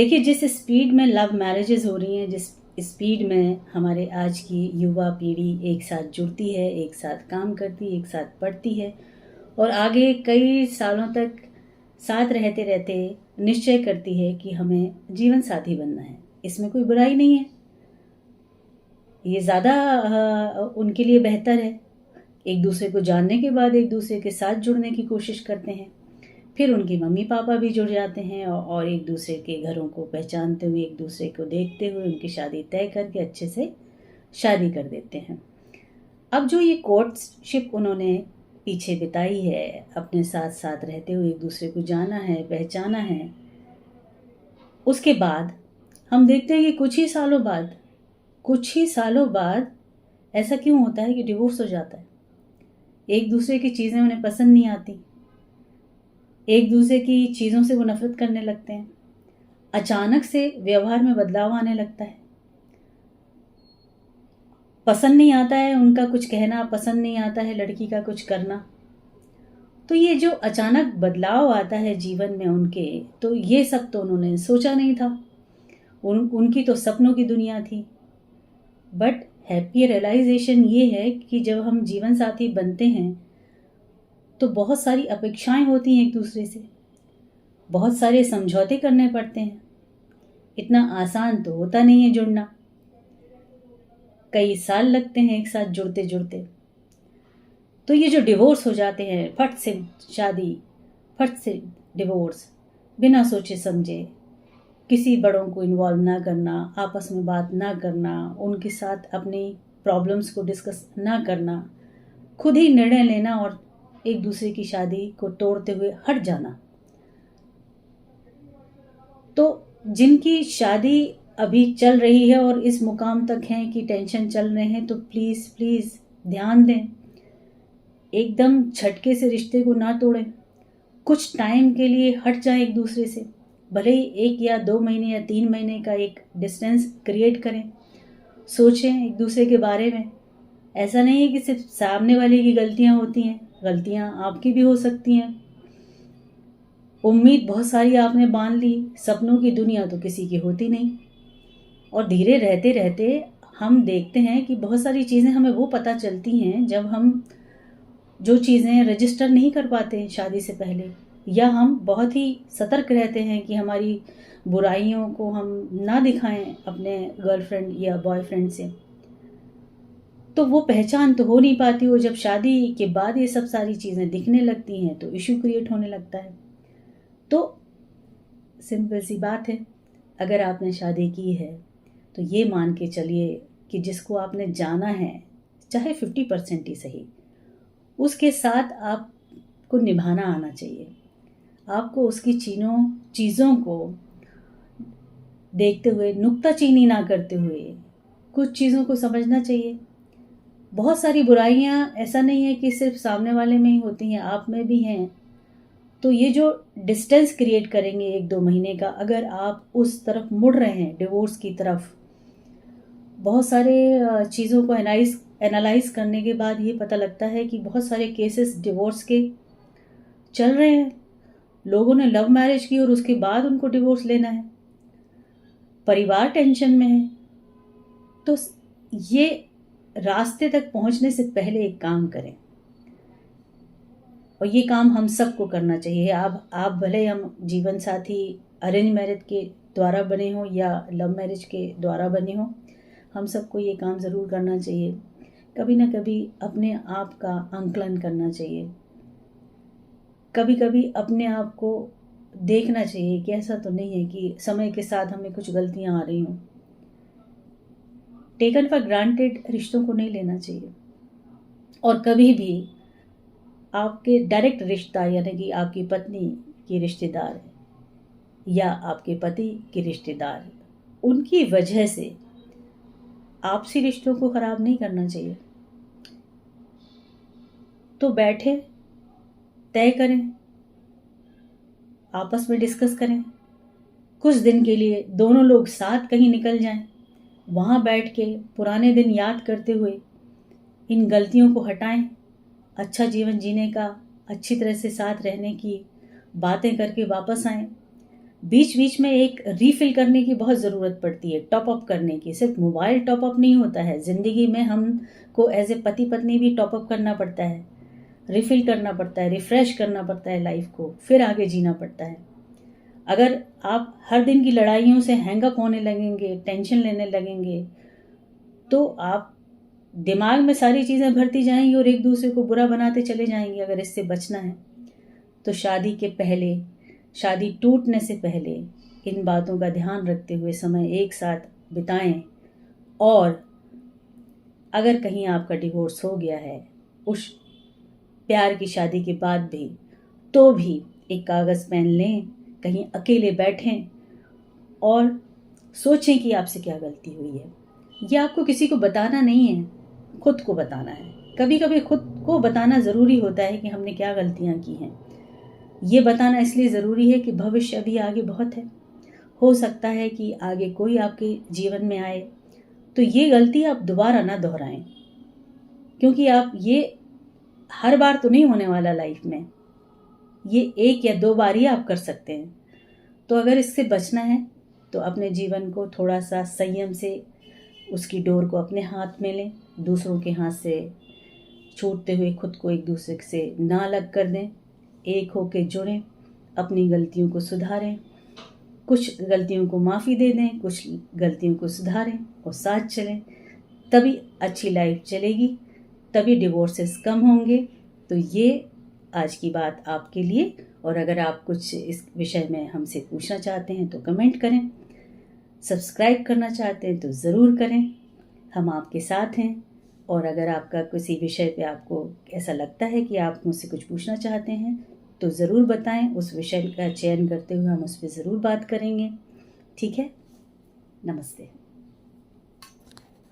देखिए, जिस स्पीड में लव मैरिजेस हो रही हैं, जिस स्पीड में हमारे आज की युवा पीढ़ी एक साथ जुड़ती है, एक साथ काम करती है, एक साथ पढ़ती है और आगे कई सालों तक साथ रहते रहते निश्चय करती है कि हमें जीवन साथी बनना है। इसमें कोई बुराई नहीं है, ये ज़्यादा उनके लिए बेहतर है। एक दूसरे को जानने के बाद एक दूसरे के साथ जुड़ने की कोशिश करते हैं, फिर उनके मम्मी पापा भी जुड़ जाते हैं और एक दूसरे के घरों को पहचानते हुए, एक दूसरे को देखते हुए उनकी शादी तय करके अच्छे से शादी कर देते हैं। अब जो ये कोर्टशिप उन्होंने पीछे बिताई है, अपने साथ साथ रहते हुए एक दूसरे को जाना है, पहचाना है, उसके बाद हम देखते हैं कि कुछ ही सालों बाद ऐसा क्यों होता है कि डिवोर्स हो जाता है। एक दूसरे की चीज़ें उन्हें पसंद नहीं आती, एक दूसरे की चीज़ों से वो नफरत करने लगते हैं, अचानक से व्यवहार में बदलाव आने लगता है, पसंद नहीं आता है उनका कुछ कहना, पसंद नहीं आता है लड़की का कुछ करना। तो ये जो अचानक बदलाव आता है जीवन में उनके, तो ये सब तो उन्होंने सोचा नहीं था। उनकी तो सपनों की दुनिया थी। बट हैप्पी रियलाइजेशन ये है कि जब हम जीवन साथी बनते हैं तो बहुत सारी अपेक्षाएं होती हैं एक दूसरे से, बहुत सारे समझौते करने पड़ते हैं। इतना आसान तो होता नहीं है जुड़ना, कई साल लगते हैं एक साथ जुड़ते जुड़ते। तो ये जो डिवोर्स हो जाते हैं, फट से शादी, फट से डिवोर्स, बिना सोचे समझे, किसी बड़ों को इन्वॉल्व ना करना, आपस में बात ना करना, उनके साथ अपनी प्रॉब्लम्स को डिस्कस ना करना, खुद ही निर्णय लेना और एक दूसरे की शादी को तोड़ते हुए हट जाना। तो जिनकी शादी अभी चल रही है और इस मुकाम तक है कि टेंशन चल रहे हैं, तो प्लीज़ प्लीज़ ध्यान दें, एकदम झटके से रिश्ते को ना तोड़ें। कुछ टाइम के लिए हट जाएं एक दूसरे से, भले ही 1 या 2 महीने या 3 महीने का एक डिस्टेंस क्रिएट करें। सोचें एक दूसरे के बारे में। ऐसा नहीं है कि सिर्फ सामने वाले की गलतियां होती हैं, गलतियां आपकी भी हो सकती हैं। उम्मीद बहुत सारी आपने बांध ली, सपनों की दुनिया तो किसी की होती नहीं। और धीरे रहते रहते हम देखते हैं कि बहुत सारी चीज़ें हमें वो पता चलती हैं जब हम जो चीज़ें रजिस्टर नहीं कर पाते शादी से पहले, या हम बहुत ही सतर्क रहते हैं कि हमारी बुराइयों को हम ना दिखाएं अपने गर्लफ्रेंड या बॉयफ्रेंड से, तो वो पहचान तो हो नहीं पाती हो। जब शादी के बाद ये सब सारी चीज़ें दिखने लगती हैं तो इशू क्रिएट होने लगता है। तो सिंपल सी बात है, अगर आपने शादी की है तो ये मान के चलिए कि जिसको आपने जाना है, चाहे 50% ही सही, उसके साथ आपको निभाना आना चाहिए। आपको उसकी चीज़ों को देखते हुए, नुक्ताचीनी ना करते हुए, कुछ चीज़ों को समझना चाहिए। बहुत सारी बुराइयां ऐसा नहीं है कि सिर्फ सामने वाले में ही होती हैं, आप में भी हैं। तो ये जो डिस्टेंस क्रिएट करेंगे 1-2 महीने का, अगर आप उस तरफ मुड़ रहे हैं डिवोर्स की तरफ, बहुत सारे चीज़ों को एनालाइज करने के बाद ये पता लगता है कि बहुत सारे केसेस डिवोर्स के चल रहे हैं। लोगों ने लव मैरिज की और उसके बाद उनको डिवोर्स लेना है, परिवार टेंशन में है। तो ये रास्ते तक पहुंचने से पहले एक काम करें, और ये काम हम सबको करना चाहिए। आप भले हम जीवन साथी अरेंज मैरिज के द्वारा बने हो या लव मैरिज के द्वारा बने हो, हम सबको ये काम ज़रूर करना चाहिए। कभी ना कभी अपने आप का आंकलन करना चाहिए, कभी कभी अपने आप को देखना चाहिए कि ऐसा तो नहीं है कि समय के साथ हमें कुछ गलतियां आ रही हों। टेकन फॉर ग्रांटेड रिश्तों को नहीं लेना चाहिए। और कभी भी आपके डायरेक्ट रिश्ता, यानी कि आपकी पत्नी की रिश्तेदार या आपके पति के रिश्तेदार, उनकी वजह से आपसी रिश्तों को खराब नहीं करना चाहिए। तो बैठे, तय करें, आपस में डिस्कस करें, कुछ दिन के लिए दोनों लोग साथ कहीं निकल जाएं, वहाँ बैठ के पुराने दिन याद करते हुए इन गलतियों को हटाएं, अच्छा जीवन जीने का, अच्छी तरह से साथ रहने की बातें करके वापस आएं। बीच बीच में एक रीफिल करने की बहुत ज़रूरत पड़ती है, टॉप अप करने की। सिर्फ मोबाइल टॉप अप नहीं होता है, ज़िंदगी में हमको एज ए पति पत्नी भी टॉप अप करना पड़ता है, रिफिल करना पड़ता है, रिफ्रेश करना पड़ता है लाइफ को, फिर आगे जीना पड़ता है। अगर आप हर दिन की लड़ाइयों से हैंग अप होने लगेंगे, टेंशन लेने लगेंगे, तो आप दिमाग में सारी चीज़ें भरती जाएंगी और एक दूसरे को बुरा बनाते चले जाएंगे। अगर इससे बचना है तो शादी के पहले, शादी टूटने से पहले इन बातों का ध्यान रखते हुए समय एक साथ बिताएं। और अगर कहीं आपका डिवोर्स हो गया है उस प्यार की शादी के बाद भी, तो भी एक कागज़ पेन लें, कहीं अकेले बैठें और सोचें कि आपसे क्या गलती हुई है। ये आपको किसी को बताना नहीं है, खुद को बताना है। कभी कभी खुद को बताना ज़रूरी होता है कि हमने क्या गलतियाँ की हैं। ये बताना इसलिए ज़रूरी है कि भविष्य अभी आगे बहुत है, हो सकता है कि आगे कोई आपके जीवन में आए तो ये गलती आप दोबारा ना दोहराएं, क्योंकि आप ये हर बार तो नहीं होने वाला लाइफ में, ये एक या दो बार ही आप कर सकते हैं। तो अगर इससे बचना है तो अपने जीवन को थोड़ा सा संयम से, उसकी डोर को अपने हाथ में लें, दूसरों के हाथ से छूटते हुए खुद को एक दूसरे से ना अलग कर दें, एक होकर जुड़ें, अपनी गलतियों को सुधारें, कुछ गलतियों को माफ़ी दे दें, कुछ गलतियों को सुधारें और साथ चलें। तभी अच्छी लाइफ चलेगी, तभी डिवोर्सेस कम होंगे। तो ये आज की बात आपके लिए। और अगर आप कुछ इस विषय में हमसे पूछना चाहते हैं तो कमेंट करें, सब्सक्राइब करना चाहते हैं तो ज़रूर करें, हम आपके साथ हैं। और अगर आपका किसी विषय पे आपको ऐसा लगता है कि आप मुझसे कुछ पूछना चाहते हैं तो ज़रूर बताएं, उस विषय का चयन करते हुए हम उस पर ज़रूर बात करेंगे। ठीक है, नमस्ते।